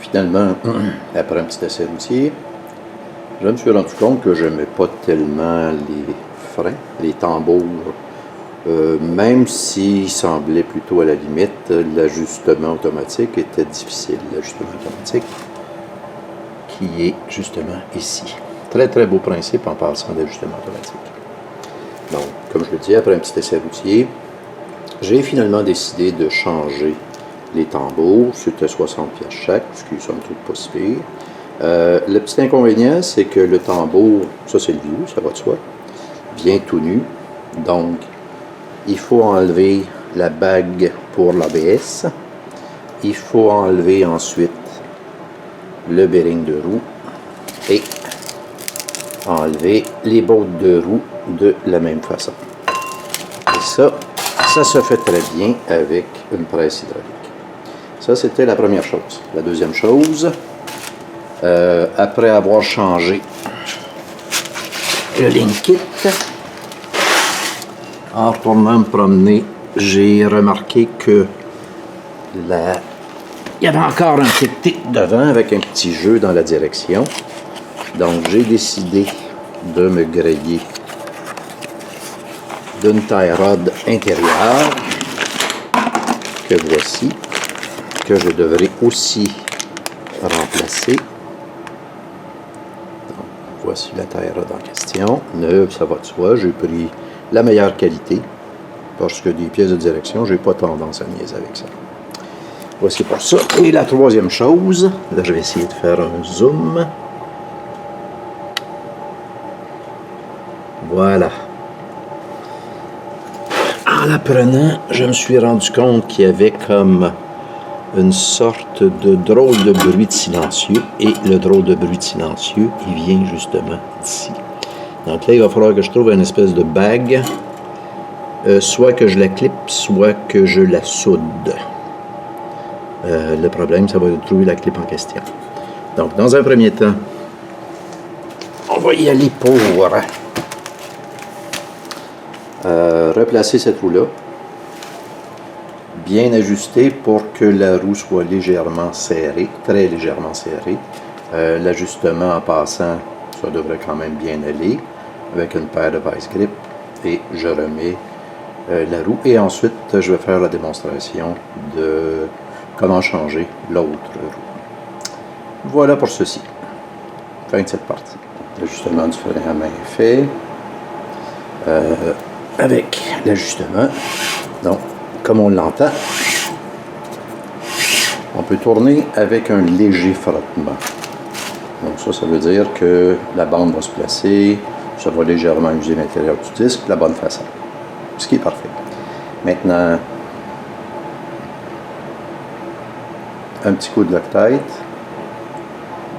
Finalement, après un petit essai routier, je me suis rendu compte que je n'aimais pas tellement les freins, les tambours, même s'il semblait plutôt à la limite, l'ajustement automatique était difficile. L'ajustement automatique qui est justement ici. Très très beau principe en passant d'ajustement automatique. Donc, comme je le dis, après un petit essai routier, j'ai finalement décidé de changer les tambours. C'était 60$ chaque, ce qui est somme toute pas si pire. Le petit inconvénient, c'est que le tambour, ça c'est le vieux, ça va de soi, vient tout nu. Donc, il faut enlever la bague pour l'ABS. Il faut enlever ensuite le bearing de roue et enlever les bottes de roue de la même façon. Et ça se fait très bien avec une presse hydraulique. Ça, c'était la première chose. La deuxième chose, après avoir changé le link kit, en retournant me promener, j'ai remarqué que il y avait encore un tic-tic devant avec un petit jeu dans la direction. Donc, j'ai décidé de me griller d'une tie rod intérieure que voici, que je devrais aussi remplacer. Donc, voici la tie rod en question. Neuve, ça va de soi. J'ai pris la meilleure qualité parce que des pièces de direction, j'ai pas tendance à niaiser avec ça. Voici pour ça. Et la troisième chose, là je vais essayer de faire un zoom. Voilà. En la prenant, je me suis rendu compte qu'il y avait comme une sorte de drôle de bruit de silencieux. Et le drôle de bruit de silencieux, il vient justement d'ici. Donc là, il va falloir que je trouve une espèce de bague. Soit que je la clippe, soit que je la soude. Le problème, ça va être de trouver la clip en question. Donc, dans un premier temps, on va y aller pour replacer cette roue-là, bien ajustée pour que la roue soit légèrement serrée, très légèrement serrée. L'ajustement en passant, ça devrait quand même bien aller, avec une paire de vice grip, et je remets la roue. Et ensuite, je vais faire la démonstration de comment changer l'autre roue. Voilà pour ceci. Fin de cette partie. L'ajustement du frein à main est fait. Avec l'ajustement. Donc, comme on l'entend, on peut tourner avec un léger frottement. Donc ça veut dire que la bande va se placer, ça va légèrement user l'intérieur du disque de la bonne façon. Ce qui est parfait. Maintenant, un petit coup de Loctite.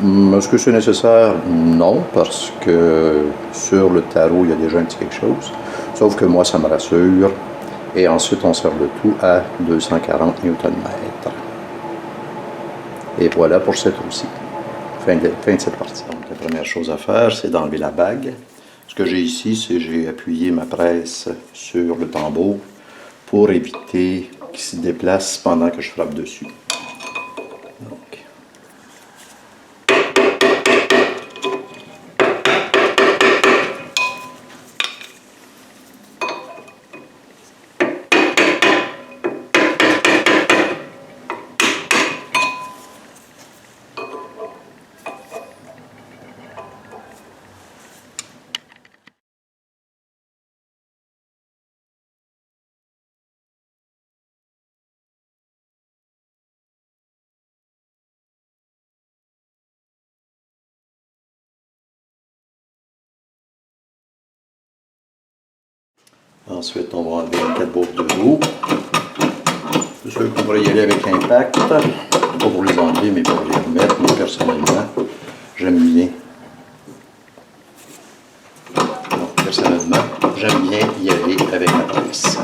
Est-ce que c'est nécessaire? Non, parce que sur le tarot, il y a déjà un petit quelque chose. Sauf que moi, ça me rassure. Et ensuite, on sert le tout à 240 Nm. Et voilà pour cette roue-ci. Fin de cette partie. Donc, la première chose à faire, c'est d'enlever la bague. Ce que j'ai ici, c'est que j'ai appuyé ma presse sur le tambour pour éviter qu'il se déplace pendant que je frappe dessus. Donc. Ensuite, on va enlever les 4 boucles de roue. C'est sûr qu'on pourrait y aller avec l'impact. Pas pour les enlever, mais pour les remettre. Moi, personnellement, j'aime bien. Donc, personnellement, j'aime bien y aller avec la presse.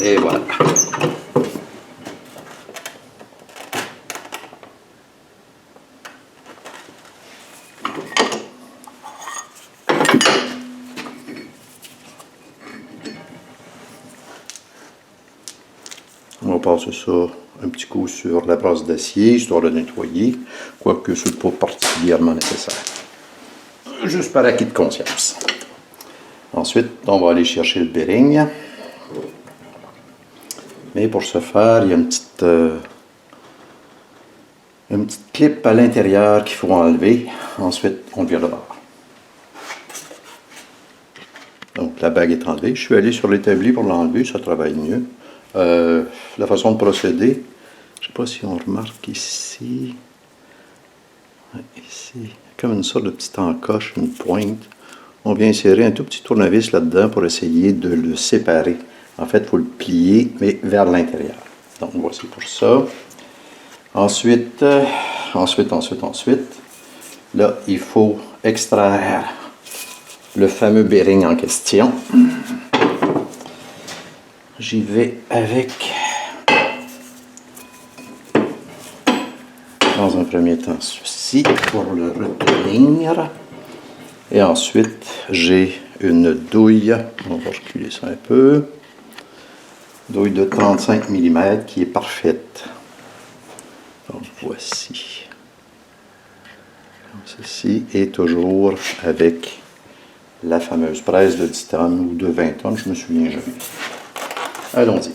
Et voilà. passer ça un petit coup sur la brosse d'acier, histoire de nettoyer, quoique ce n'est pas particulièrement nécessaire. Juste par acquis de conscience. Ensuite, on va aller chercher le bearing. Mais pour ce faire, il y a une petite clip à l'intérieur qu'il faut enlever. Ensuite, on le vire de bord. Donc, la bague est enlevée. Je suis allé sur l'établi pour l'enlever, ça travaille mieux. La façon de procéder, je ne sais pas si on remarque ici. Ici, comme une sorte de petite encoche, une pointe. On vient insérer un tout petit tournevis là-dedans pour essayer de le séparer. En fait, il faut le plier, mais vers l'intérieur. Donc, voici pour ça. Ensuite, là, il faut extraire le fameux bearing en question. J'y vais avec, dans un premier temps, ceci pour le retenir. Et ensuite, j'ai une douille, on va reculer ça un peu, douille de 35 mm qui est parfaite. Donc voici. Ceci est toujours avec la fameuse presse de 10 tonnes ou de 20 tonnes, je me souviens jamais. Allons-y.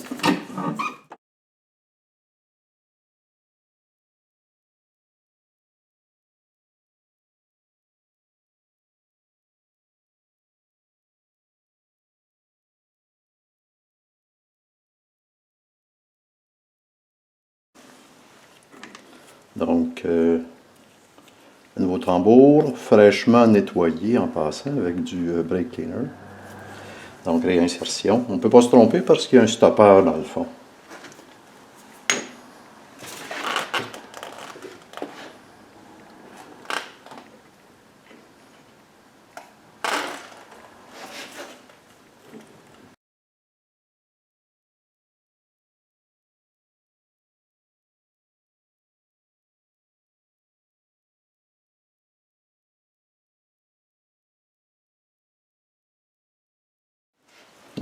Donc, un nouveau tambour, fraîchement nettoyé en passant avec du brake cleaner. Donc, réinsertion. On ne peut pas se tromper parce qu'il y a un stopper dans le fond.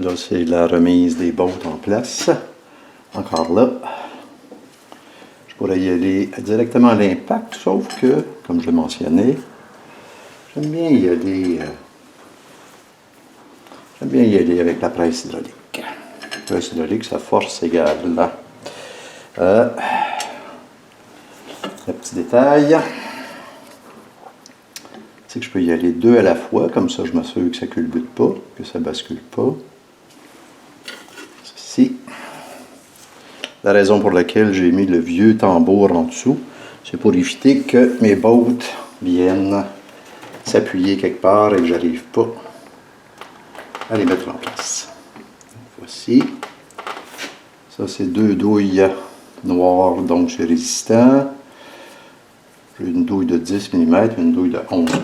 Là, c'est la remise des bottes en place. Encore là, je pourrais y aller directement à l'impact, sauf que, comme je le mentionnais, j'aime bien y aller avec la presse hydraulique. La presse hydraulique, sa force égale. Un petit détail, c'est que je peux y aller deux à la fois, comme ça je m'assure que ça ne culbute pas, que ça ne bascule pas. Ceci. La raison pour laquelle j'ai mis le vieux tambour en dessous, c'est pour éviter que mes bottes viennent s'appuyer quelque part et que j'arrive pas à les mettre en place. Voici. Ça, c'est deux douilles noires, donc c'est résistant. J'ai une douille de 10 mm et une douille de 11 mm.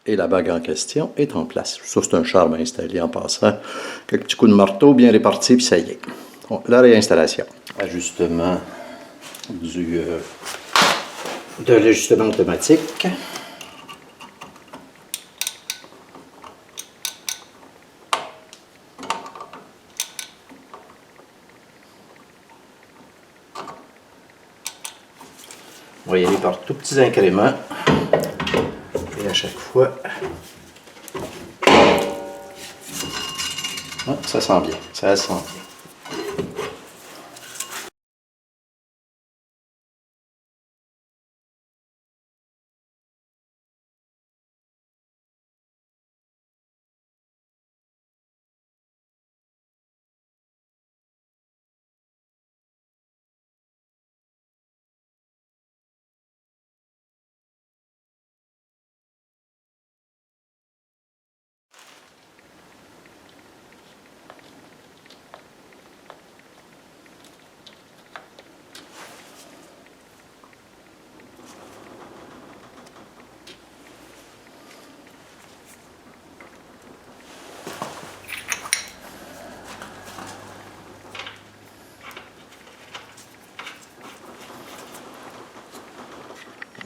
Et la bague en question est en place. Ça, c'est un charme installé en passant. Quelques petits coups de marteau bien répartis, puis ça y est. Bon, la réinstallation. Ajustement de l'ajustement automatique. On va y aller par tout petits incréments. Et à chaque fois, ah, ça sent bien, ça sent bien.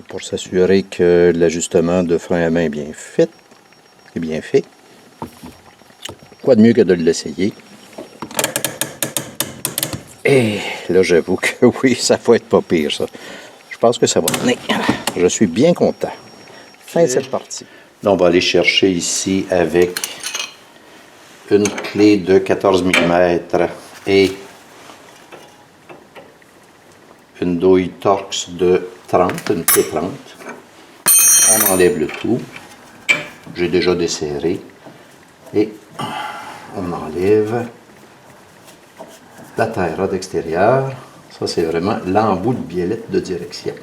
pour s'assurer que l'ajustement de frein à main est bien fait. Quoi de mieux que de l'essayer? Et là, j'avoue que oui, ça va être pas pire, ça. Je pense que ça va tenir. Je suis bien content. Fin de cette partie. Là, on va aller chercher ici avec une clé de 14 mm et une douille Torx de 30, une clé 30. On enlève le tout. J'ai déjà desserré. Et on enlève la tie rod extérieure. Ça, c'est vraiment l'embout de biellette de direction.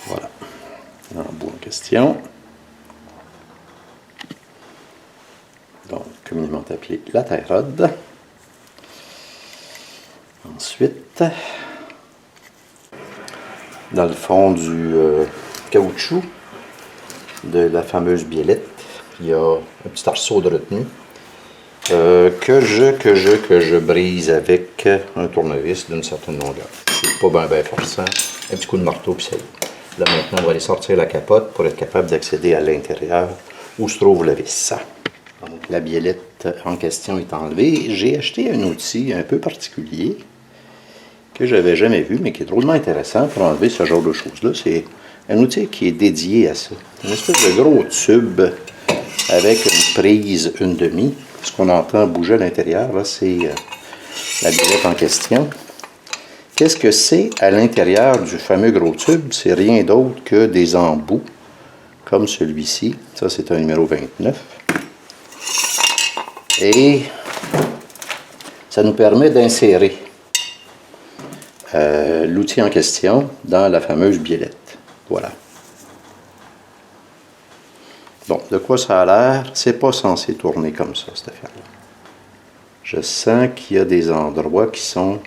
Voilà, l'embout en question. Donc, communément appelé la tie rod. Ensuite, dans le fond du caoutchouc de la fameuse biellette, il y a un petit arceau de retenue que je brise avec un tournevis d'une certaine longueur. C'est pas bien forçant, un petit coup de marteau puis ça y est. Là maintenant, on va aller sortir la capote pour être capable d'accéder à l'intérieur où se trouve le vis. Donc la biellette en question est enlevée. J'ai acheté un outil un peu particulier que je n'avais jamais vu, mais qui est drôlement intéressant pour enlever ce genre de choses-là. C'est un outil qui est dédié à ça. Une espèce de gros tube avec une prise 1/2. Ce qu'on entend bouger à l'intérieur, là, c'est la biellette en question. Qu'est-ce que c'est à l'intérieur du fameux gros tube? C'est rien d'autre que des embouts, comme celui-ci. Ça, c'est un numéro 29. Et ça nous permet d'insérer l'outil en question dans la fameuse biellette. Voilà. Bon, de quoi ça a l'air? C'est pas censé tourner comme ça, cette affaire-là. Je sens qu'il y a des endroits qui sont,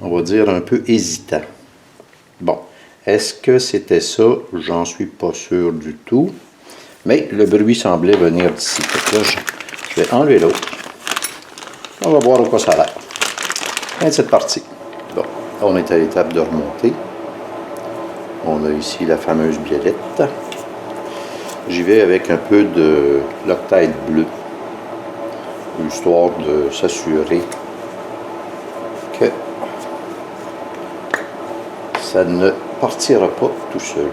on va dire, un peu hésitants. Bon, est-ce que c'était ça? J'en suis pas sûr du tout. Mais le bruit semblait venir d'ici. Donc là, je vais enlever l'autre. On va voir de quoi ça a l'air. Fin de cette partie. Bon, on est à l'étape de remonter. On a ici la fameuse biellette. J'y vais avec un peu de Loctite bleu, histoire de s'assurer que ça ne partira pas tout seul.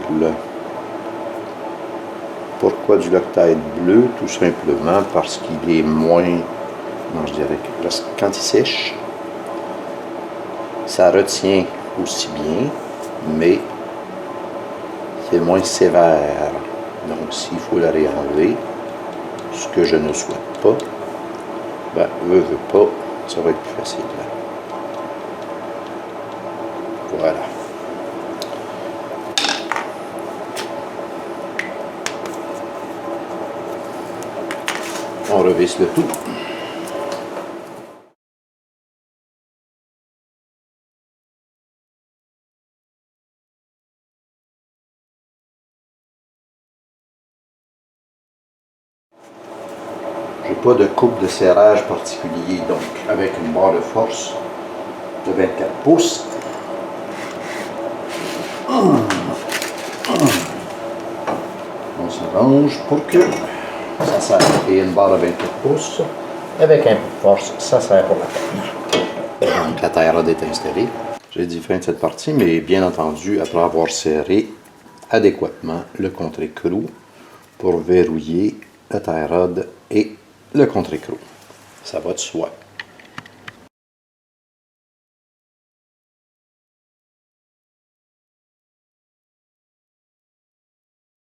Pourquoi du Loctite bleu? Tout simplement parce qu'il est moins, non, je dirais que quand il sèche, ça retient aussi bien, mais c'est moins sévère. Donc, s'il faut la réenlever, ce que je ne souhaite pas, ben, veut pas, ça va être plus facile. Voilà. On revisse le tout. J'ai pas de coupe de serrage particulier, donc avec une barre de force de 24 pouces. On s'arrange pour que ça sert. Et une barre de 24 pouces avec un peu de force, ça sert pour la peine. Donc la tie rod est installée. J'ai dit fin de cette partie, mais bien entendu, après avoir serré adéquatement le contre-écrou pour verrouiller la tie rod et le contre-écrou. Ça va de soi.